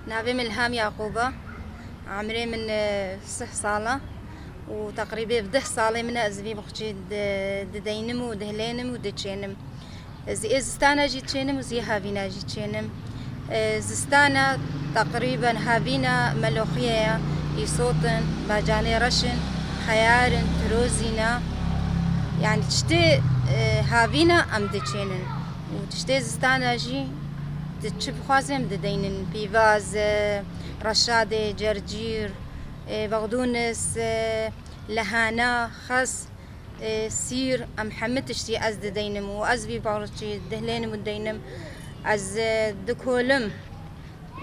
نابي من الهام يعقوبة، عمري من 6 صالة، وتقريبا بده صالة من أزبي بخشي دينم ودهلينم ودتشينم. زستانا جيتشينم وزي هافينا جيتشينم. زستانا تقريبا هافينا ملوخية يصوتن باجاني رشن خيارن تروزينا، يعني تشتي هافينا أم دتشينن، وتشتي زستانا جي تشوف خوازم ددينن بيفاز رشادة جرجير بغدونس لهانا خس سير ام حمد تشتي از ددينم واز بيبارشي دهلين مدينم از دكولم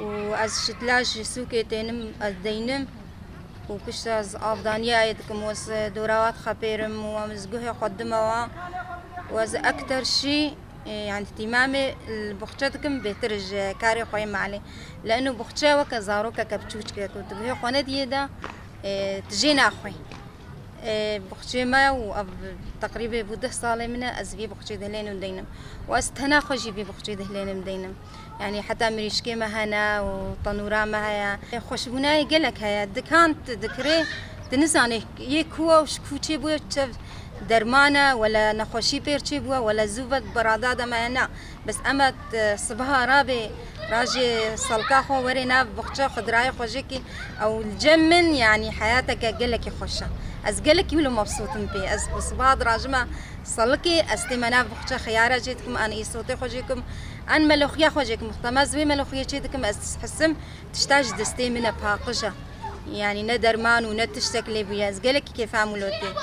واز شتلاش سوكيتينم از دينم وكشت از افضانيا يدكم وز دورات خبيرم ومزقوه قدموا واز اكتر شي يعني اهتمامي بخشتكم بترج كاري خوي معلي، لانه بخشة وكزاروكا كبتشوش كنت بهي خونا ديدا تجينا اخوي بخشة ما تقريبا بده صالة منها ازبي بخشة دهلين ودينم واستهنا خوجي بي بخشة دهلين ودينم، يعني حتى مريشكي مهنا وطنورا مهيا خوش بناي قالك هيا دكانت ذكري تنساني يكوا وشكوتشي بو درمانه ولا نخوشي بيرتشي بوا ولا زوبت برادادا ما هنا، بس اما صبها رابي راجي صلكاخو ورينا بخشة خضراي خوجيكي او الجمن، يعني حياتك قالك يخشها از قالك يولو مبسوطين بي از بصباد راجمه صلكي استمنا بخشة خيارة جيتكم انا يصوتي خوجيكم ان ملوخيا خوجيكم مختمز بي ملوخيا جيتكم از حسم تشتاج دستي من باقجه، يعني ندرمان ونتشتكلي بيا از قالك كيف عملوتي،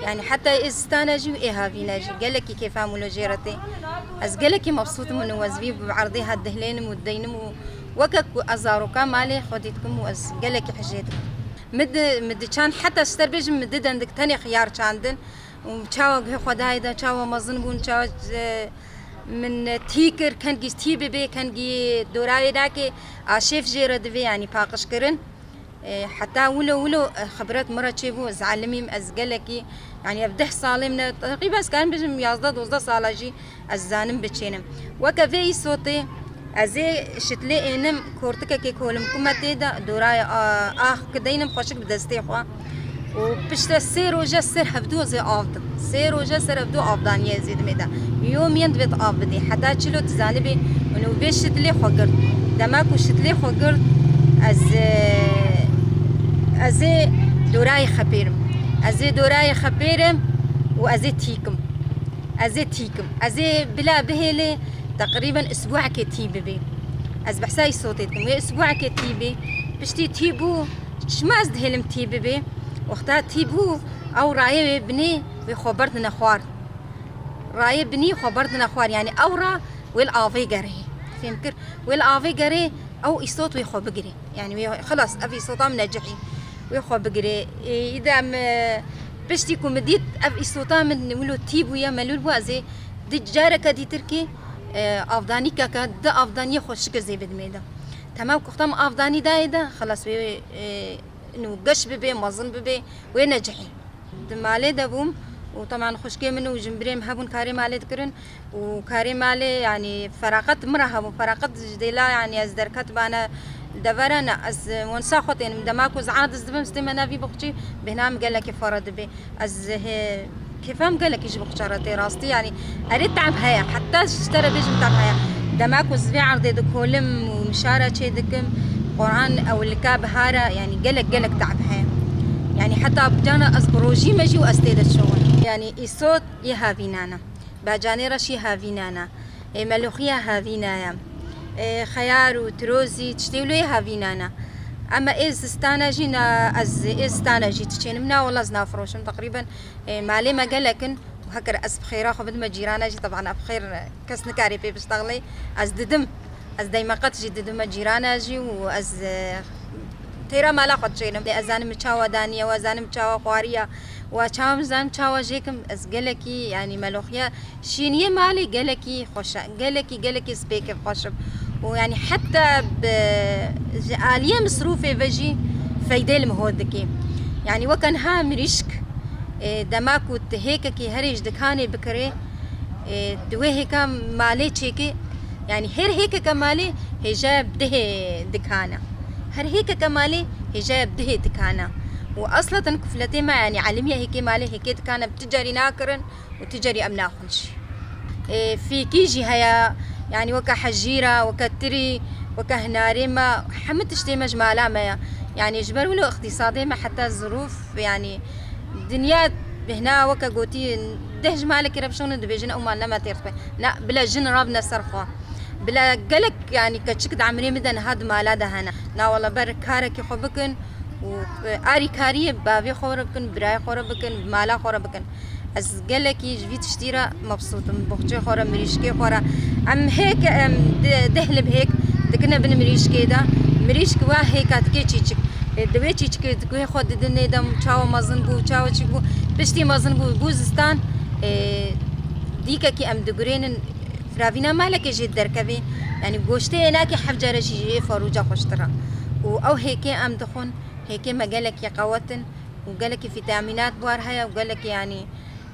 يعني حتى استانجي وايهافيناجي قالك كيف عملوا جيرتي از قالك مبسوط من وزبي بعرضي هالدهلين ودينم وكك ازاروكا مالي خديتكم واز قالك حجيتكم مد كان حتى استربج مدد عندك تاني خيار كاندن ومشاو خداي دا شاو مزنبون شاو من تيكر كان جي تيبي بي كان جي دوراي داكي شيف جيرد في يعني باقش كرن حتى ولو خبرات مرة تشيبو زعلمي أزقلكي يعني أبده صالمنا تقريبا كان بجم يازداد وزدا صالاجي الزانم بتشينم وكفي صوتي أزي شتلي إنم كورتك كي كولم كما تيدا دراي كدينم خوشك بدستيخوا وبشتا سير وجا سير هبدو زي أفضل سير وجا سير هبدو أفضل يزيد ميدا يوم يندبت أفضي حتى تشلو تزانبي ونو بيش شتلي خوغر دماكو شتلي خوغر أزي دوراي خبيرم وأزي تيكم أزي بلا بهلي تقريبا أسبوع كتيبي بي أز بحساي صوتيتكم أسبوع كتيبي بشتي تيبو شما أزدهلم تيبي بي وقتها تيبو أو راي بني وخبرتنا خوار راي بني خبرتنا خوار يعني أورا والآفي قري فهمكر والآفي قري أو يصوت ويخو بقري يعني خلاص أبي صوتها منجحي ويخو بقري إذا بشتي كومديت أبي صوتها من ولو تيب ويا ملول وازي دي جارك دي تركي أفضاني كاكا دا أفضاني خوشك زي بدميدا تمام كختم أفضاني دايدا خلاص إنه قش ببي مظن ببي وينجحي دمالي دبوم وطبعا خوشكي منه وجنبري مهبون كاري مالي ذكرن وكاري مالي يعني فراقت مرهب وفراقت جديلا يعني از دركت بانا دبرنا از ونسا خوتين دماكو زعاد زدبم ستمنا في بقتي بهنام قال لك فرد بي از كيفهم قال لك يجي بقشرتي راستي يعني اريد تعب هيا حتى اشترى بيجي تعب هيا دماكو زبي عرضي دكولم ومشاره شي دكم قران او الكاب هارا يعني قال لك تعب هيا يعني حتى بجانا أسبروجي مجي وأستيد الشغل يعني إصوت يهافينانا باجاني رشي هافينانا ملوخية هافينايا خيار وتروزي تشتيولو يهافينانا أما إز استانجينا أز استانجي تشينمنا والله زنا فروشم تقريبا مالي ما قالكن وهكر أس بخير خبد ما جيرانا جي طبعا بخير كاس نكاري بي بشتغلي أز ددم أز دايما قد جي ددم جيرانا جي وأز تيرا مالا خد شينم أزانم متشاوى دانية وأزانم متشاوى قوارية وشام زان متشاوى جيكم أز قالكي يعني ملوخية شينية مالي قالكي خوشة قالكي سبيك خوشب ويعني حتى بآلية مصروفة بجي فايدة المهودكي يعني وكان ها مريشك دماكو تهيككي هريج دكاني بكري دوي هيكا مالي تشيكي يعني هيك مالي هي جاب ده دكانه هر هيك كمالي هي جايه بدهي تكانا واصلا كفلتي ما يعني علميه هيك مالي هيك تكانا بتجري ناكرن وتجري ام ناخنش في كيجي هيا يعني وكا حجيره وكا تري وكا هناري ما حمد تشتي مجمالا ما يعني جبر ولو اقتصادي ما حتى الظروف يعني الدنيا هنا وكا قوتي دهج مالك يربشون دبيجن او ما لما تيرفي لا بلا جن رابنا صرخه بلا قالك يعني كتشك عمري مدن هاد مالا دهنا نا والله بركارك يخبكن وآري كاري بابي خوربكن براي خوربكن مالا خوربكن از قالك يجي تشتيرا مبسوط بوختي خورا مريشكي خورا ام هيك ام دهلب هيك دكنا بن مريشكي دا مريشك وا هيك تكي تشيك دبي تشيك تكوي خود دني دم چاو مزن بو چاو تشبو بشتي مزن بو بوزستان ديكا كي ام دغرين فراوینا مالک جد درکبی یعنی گوشته اینا که حفجر جی فروجا خوشترا و او هيك ام دخون هيك مقالك يقوتن وقالك فيتامينات بوار هيا وقالك يعني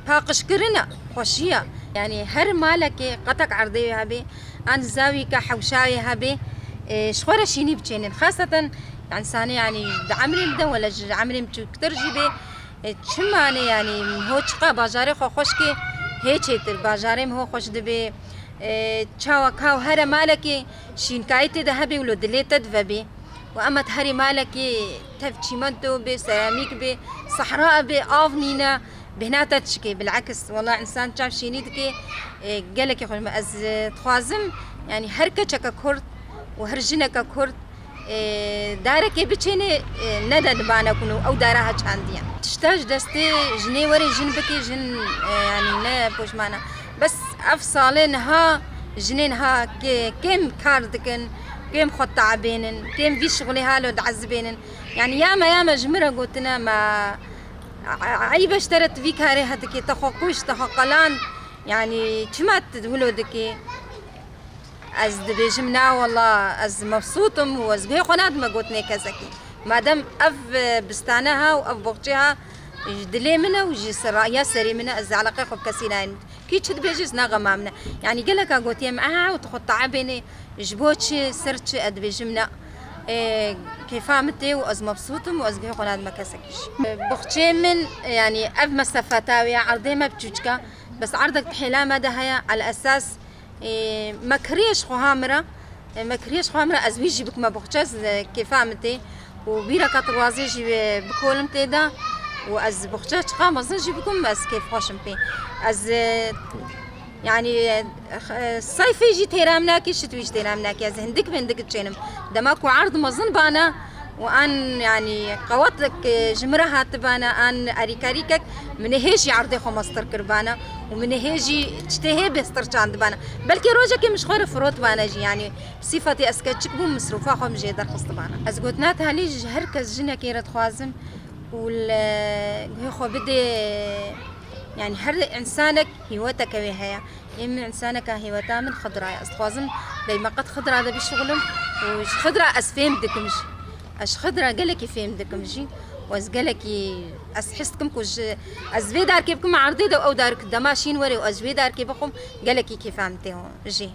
باقش كرنا خوشية يعني هر مالك قطق عرضي هبي عن زاوي كحوشاوي هبي شخورة شيني بتشينين خاصة يعني ثاني يعني عمري مدن ولا عمري كتر جيبي شماني يعني هو تشقى باجاري خو خوشكي هيك باجاري هو خوش دبي تشاو كاو هر مالكي شين كايت ذهبي ولو دليت دفبي واما تهري مالكي تفشيمنتو بسيراميك بصحراء بافنينا بهنا تشكي بالعكس والله انسان شاف شينيتكي قالك يا اخوي از تخوازم يعني هركه كرد وهرجنك كرد دارك بتشيني ندى دبانا كنو او دارها عندي تشتاج دستي جني وري جنبكي جن يعني لا بوش معنا بس افصالين ها جنين ها كم كاردكن كم خط تعبينن كم في شغلي هالو دعذبينن يعني ياما جمرة قلتنا ما عيب اشترت في كاري هدكي تخوكوش تخقلان يعني كما تدولو دكي از دبيجمنا والله از مبسوطم واز بهي قناد ما قلتني كزكي مادام اف بستانها واف بوقتها دلي منا وجي سرايا سري منا از علاقه خب كسيناين كي تشد بيجز نغما منا يعني قالك قلتي معها وتخط عبيني جبوتش سرتش اد بيجمنا كيف عملتي واز مبسوطم واز بهي قناد ما كسكش بوقتي من يعني اف مسافتاوي عرضي ما بتوجكا بس عرضك بحلا مدى هيا على اساس مكريش خوامرة ازويجي بك ما بوقتش كيف عملتي وبيرا كطوازي جي بكولم تيدا واز بوقتش قام جي بكم بس كيف خوشم بي از يعني الصيف يجي تيرامناكي الشتوي يجي تيرامناكي از هندك بهندك تشينم دماكو عرض مظن بانا وان يعني قواتك جمرة هاتبانا ان اريكاريكك من هيجي عرضي خو مستر كربانا ومن هيجي تشتهي بستر عند بانا بلكي روجك مش خير فروت بانا جي يعني بصفتي اسكتشك بو مصروفا خو مجي در خص بانا از قوتنات هالي هركز جنا كيرت خوازم وال خو بدي يعني هر انسانك هيوتك وهي يم انسانك هيوتا من خضراء استخوازم بما قد خضراء هذا بشغلهم وش خضراء اسفهم دكمش اش خضراء قالك يفهم دكمشي واز قالك اس حستكم كوج ازوي دار كيفكم عرضي او دارك دماشين وري وازوي دار كيفكم قالك كيف فهمتي جي